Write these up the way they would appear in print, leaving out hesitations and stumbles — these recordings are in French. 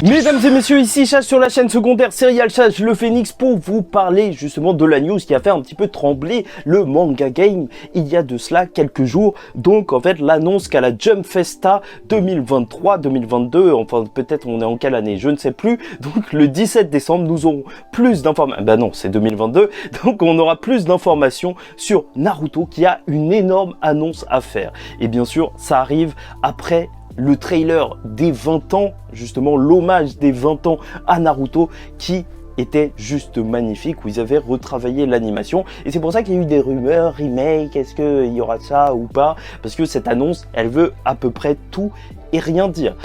Mesdames et messieurs, ici Chach sur la chaîne secondaire Serial Chach le Phoenix pour vous parler justement de la news qui a fait un petit peu trembler le manga game il y a de cela quelques jours. Donc en fait l'annonce qu'à la Jump Festa 2023-2022, enfin peut-être on est en quelle année, je ne sais plus. Donc le 17 décembre nous aurons plus d'informations, bah non c'est 2022, donc on aura plus d'informations sur Naruto qui a une énorme annonce à faire. Et bien sûr ça arrive après le trailer des 20 ans, justement l'hommage des 20 ans à Naruto qui était juste magnifique, où ils avaient retravaillé l'animation. Et c'est pour ça qu'il y a eu des rumeurs, remake, est-ce qu'il y aura ça ou pas? Parce que cette annonce, elle veut à peu près tout et rien dire.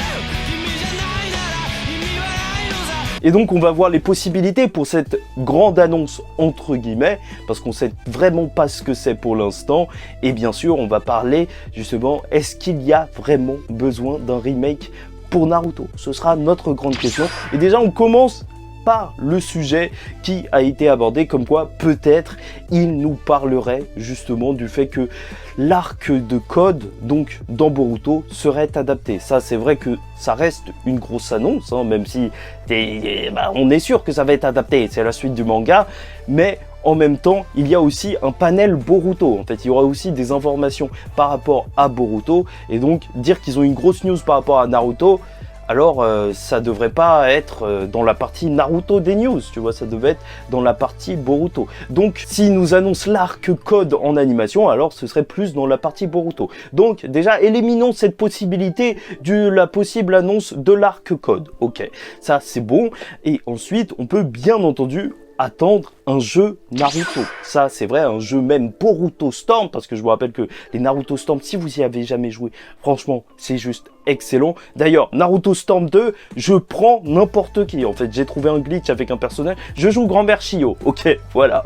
Et donc on va voir les possibilités pour cette grande annonce entre guillemets, parce qu'on sait vraiment pas ce que c'est pour l'instant. Et bien sûr on va parler justement, est-ce qu'il y a vraiment besoin d'un remake pour Naruto? Ce sera notre grande question. Et déjà on commence par le sujet qui a été abordé, comme quoi peut-être il nous parlerait justement du fait que l'arc de Code, donc dans Boruto, serait adapté. Ça c'est vrai que ça reste une grosse annonce, hein, même si on est sûr que ça va être adapté, c'est la suite du manga, mais en même temps, il y a aussi un panel Boruto. En fait, il y aura aussi des informations par rapport à Boruto, et donc dire qu'ils ont une grosse news par rapport à Naruto, alors ça devrait pas être dans la partie Naruto des news, tu vois, ça devait être dans la partie Boruto. Donc s'ils nous annoncent l'arc Code en animation, alors ce serait plus dans la partie Boruto. Donc déjà éliminons cette possibilité de la possible annonce de l'arc Code. Ok, ça c'est bon. Et ensuite on peut bien entendu attendre un jeu Naruto. Ça c'est vrai, un jeu même Boruto Storm, parce que je vous rappelle que les Naruto Storm, si vous y avez jamais joué, franchement c'est juste excellent. D'ailleurs Naruto Storm 2, je prends n'importe qui. En fait j'ai trouvé un glitch avec un personnage, je joue Grand-Mère Shio. Ok, voilà,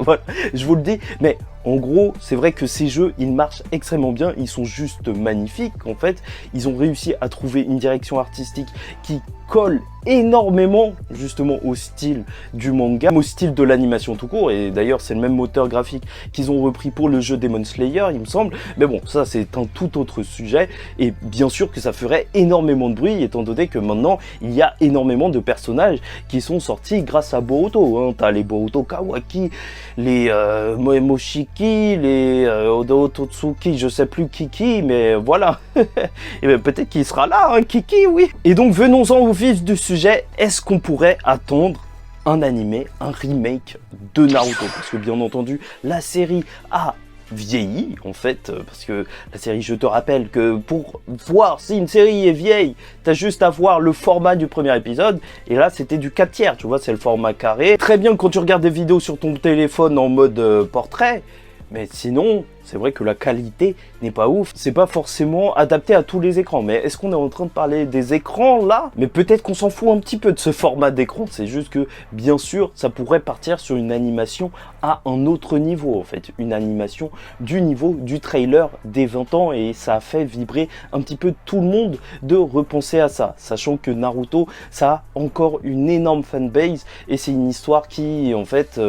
je vous le dis. Mais en gros, c'est vrai que ces jeux, ils marchent extrêmement bien, ils sont juste magnifiques en fait. Ils ont réussi à trouver une direction artistique qui colle énormément justement au style du manga, au style de l'animation tout court. Et d'ailleurs c'est le même moteur graphique qu'ils ont repris pour le jeu Demon Slayer il me semble. Mais bon, ça c'est un tout autre sujet. Et bien sûr que ça ferait énormément de bruit étant donné que maintenant il y a énormément de personnages qui sont sortis grâce à Boruto, hein. T'as les Boruto Kawaki, les Momoshiki, les Odo Totsuki, je sais plus Kiki, mais voilà. Et ben, peut-être qu'il sera là, hein, Kiki, oui. Et donc venons-en au vif du sujet, est-ce qu'on pourrait attendre un animé, un remake de Naruto? Parce que bien entendu, la série a vieilli en fait, parce que la série, je te rappelle que pour voir si une série est vieille, t'as juste à voir le format du premier épisode, et là c'était du 4/3, tu vois, c'est le format carré. Très bien quand tu regardes des vidéos sur ton téléphone en mode portrait, mais sinon, c'est vrai que la qualité n'est pas ouf. C'est pas forcément adapté à tous les écrans. Mais est-ce qu'on est en train de parler des écrans là? Mais peut-être qu'on s'en fout un petit peu de ce format d'écran. C'est juste que, bien sûr, ça pourrait partir sur une animation à un autre niveau en fait. Une animation du niveau du trailer des 20 ans. Et ça a fait vibrer un petit peu tout le monde de repenser à ça. Sachant que Naruto, ça a encore une énorme fanbase. Et c'est une histoire qui, en fait...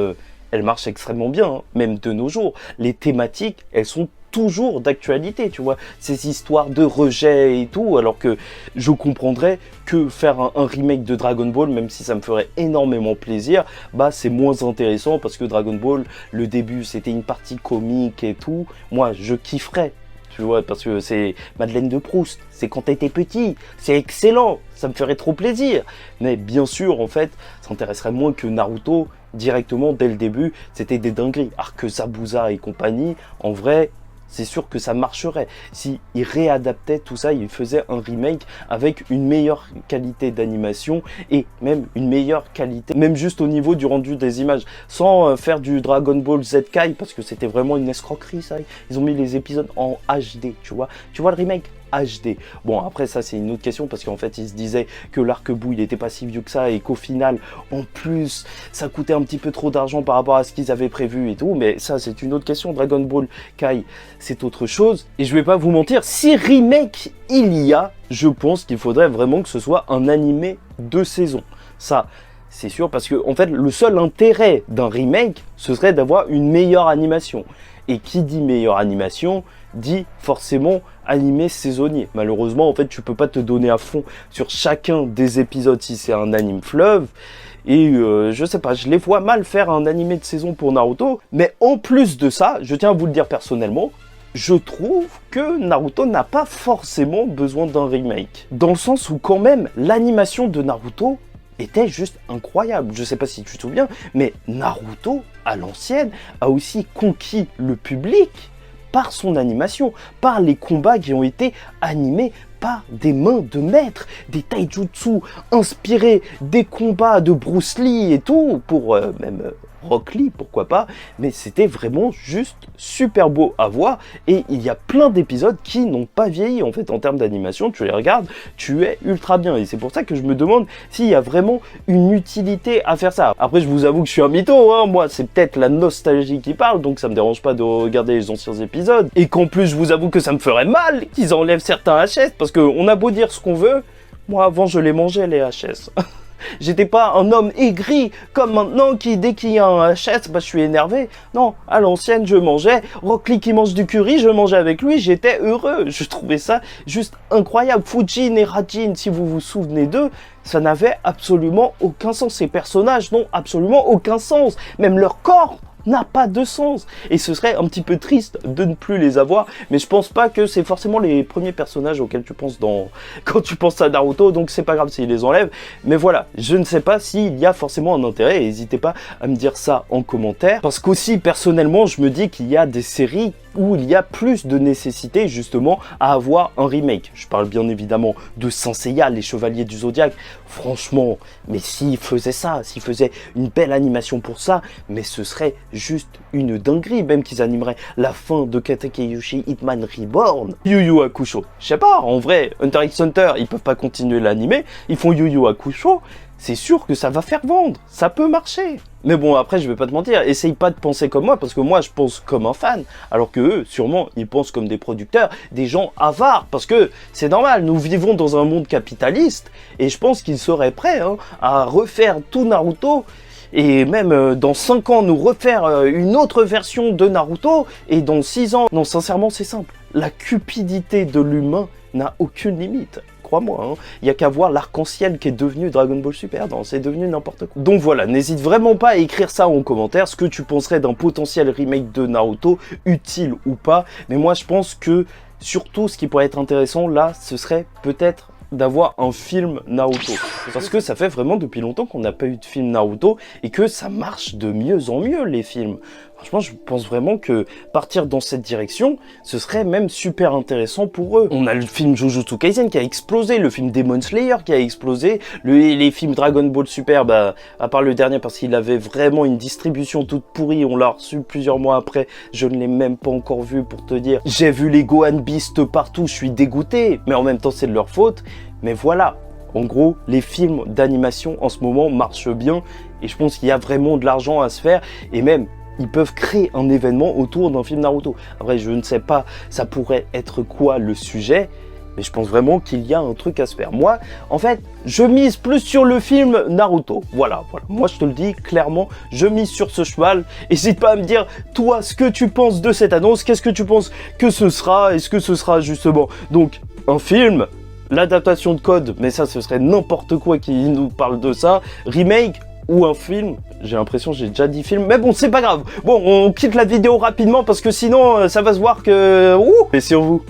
elle marche extrêmement bien, hein, même de nos jours. Les thématiques, elles sont toujours d'actualité, tu vois. Ces histoires de rejet et tout, alors que je comprendrais que faire un remake de Dragon Ball, même si ça me ferait énormément plaisir, bah c'est moins intéressant parce que Dragon Ball, le début, c'était une partie comique et tout. Moi, je kifferais. Tu vois, parce que c'est Madeleine de Proust, c'est quand t'étais petit, c'est excellent, ça me ferait trop plaisir. Mais bien sûr, en fait, ça intéresserait moins que Naruto, directement, dès le début, c'était des dingueries. Alors que Zabuza et compagnie, en vrai, c'est sûr que ça marcherait. S'ils réadaptaient tout ça, ils faisaient un remake avec une meilleure qualité d'animation et même une meilleure qualité, même juste au niveau du rendu des images, sans faire du Dragon Ball Z Kai, parce que c'était vraiment une escroquerie ça. Ils ont mis les épisodes en HD, tu vois. Tu vois le remake HD. Bon, après ça c'est une autre question parce qu'en fait ils se disaient que l'arc-bout il était pas si vieux que ça et qu'au final en plus ça coûtait un petit peu trop d'argent par rapport à ce qu'ils avaient prévu et tout, mais ça c'est une autre question. Dragon Ball Kai c'est autre chose. Et je vais pas vous mentir, si remake il y a, je pense qu'il faudrait vraiment que ce soit un animé de saison. Ça c'est sûr, parce que en fait le seul intérêt d'un remake ce serait d'avoir une meilleure animation. Et qui dit meilleure animation, dit forcément animé saisonnier. Malheureusement, en fait, tu peux pas te donner à fond sur chacun des épisodes si c'est un anime fleuve. Et je sais pas, je les vois mal faire un animé de saison pour Naruto. Mais en plus de ça, je tiens à vous le dire personnellement, je trouve que Naruto n'a pas forcément besoin d'un remake. Dans le sens où quand même, l'animation de Naruto était juste incroyable. Je sais pas si tu te souviens, mais Naruto, à l'ancienne, a aussi conquis le public par son animation, par les combats qui ont été animés par des mains de maître, des taijutsu inspirés des combats de Bruce Lee et tout, pour même Rock Lee, pourquoi pas, mais c'était vraiment juste super beau à voir, et il y a plein d'épisodes qui n'ont pas vieilli, en fait, en termes d'animation, tu les regardes, tu es ultra bien, et c'est pour ça que je me demande s'il y a vraiment une utilité à faire ça. Après, je vous avoue que je suis un mytho, hein, moi, c'est peut-être la nostalgie qui parle, donc ça me dérange pas de regarder les anciens épisodes, et qu'en plus, je vous avoue que ça me ferait mal qu'ils enlèvent certains HS, parce qu'on a beau dire ce qu'on veut, moi, avant, je les mangeais, les HS. J'étais pas un homme aigri comme maintenant qui, dès qu'il y a un HS, bah, je suis énervé. Non, à l'ancienne, je mangeais. Rock Lee qui mange du curry, je mangeais avec lui, j'étais heureux. Je trouvais ça juste incroyable. Fujin et Rajin, si vous vous souvenez d'eux, ça n'avait absolument aucun sens. Ces personnages n'ont absolument aucun sens. Même leur corps n'a pas de sens. Et ce serait un petit peu triste de ne plus les avoir. Mais je pense pas que c'est forcément les premiers personnages auxquels tu penses quand tu penses à Naruto. Donc c'est pas grave s'ils les enlèvent. Mais voilà, je ne sais pas s'il y a forcément un intérêt. N'hésitez pas à me dire ça en commentaire. Parce qu'aussi, personnellement, je me dis qu'il y a des séries où il y a plus de nécessité justement à avoir un remake. Je parle bien évidemment de Saint Seiya, les Chevaliers du Zodiaque. Franchement, mais s'ils faisaient ça, s'ils faisaient une belle animation pour ça, mais ce serait juste une dinguerie, même qu'ils animeraient la fin de Katakeyushi Hitman Reborn. Yu Yu Hakusho, je sais pas, en vrai, Hunter x Hunter, ils peuvent pas continuer l'animé, ils font Yu Yu Hakusho, c'est sûr que ça va faire vendre, ça peut marcher. Mais bon, après, je vais pas te mentir, essaye pas de penser comme moi, parce que moi, je pense comme un fan, alors que eux, sûrement, ils pensent comme des producteurs, des gens avares, parce que c'est normal, nous vivons dans un monde capitaliste, et je pense qu'ils seraient prêts à refaire tout Naruto, et même dans 5 ans, nous refaire une autre version de Naruto, et dans 6 ans, non, sincèrement, c'est simple, la cupidité de l'humain n'a aucune limite. Crois-moi, il n'y a qu'à voir l'arc-en-ciel qui est devenu Dragon Ball Super, c'est devenu n'importe quoi. Donc voilà, n'hésite vraiment pas à écrire ça en commentaire, ce que tu penserais d'un potentiel remake de Naruto, utile ou pas. Mais moi je pense que surtout ce qui pourrait être intéressant là, ce serait peut-être d'avoir un film Naruto. Parce que ça fait vraiment depuis longtemps qu'on n'a pas eu de film Naruto et que ça marche de mieux en mieux les films. Franchement, je pense vraiment que partir dans cette direction, ce serait même super intéressant pour eux. On a le film Jujutsu Kaisen qui a explosé, le film Demon Slayer qui a explosé, les films Dragon Ball Super, bah, à part le dernier parce qu'il avait vraiment une distribution toute pourrie, on l'a reçu plusieurs mois après, je ne l'ai même pas encore vu pour te dire. J'ai vu les Gohan Beast partout, je suis dégoûté, mais en même temps c'est de leur faute. Mais voilà, en gros, les films d'animation en ce moment marchent bien et je pense qu'il y a vraiment de l'argent à se faire et même ils peuvent créer un événement autour d'un film Naruto. Après, je ne sais pas, ça pourrait être quoi le sujet, mais je pense vraiment qu'il y a un truc à se faire. Moi, en fait, je mise plus sur le film Naruto. Voilà. Moi, je te le dis clairement, je mise sur ce cheval. N'hésite pas à me dire, toi, ce que tu penses de cette annonce. Qu'est-ce que tu penses que ce sera? Est-ce que ce sera justement donc un film, l'adaptation de Code, mais ça, ce serait n'importe quoi qui nous parle de ça, remake ou un film? J'ai l'impression que j'ai déjà dit film, mais bon, c'est pas grave. Bon, on quitte la vidéo rapidement parce que sinon, ça va se voir que... Ouh, et sur vous.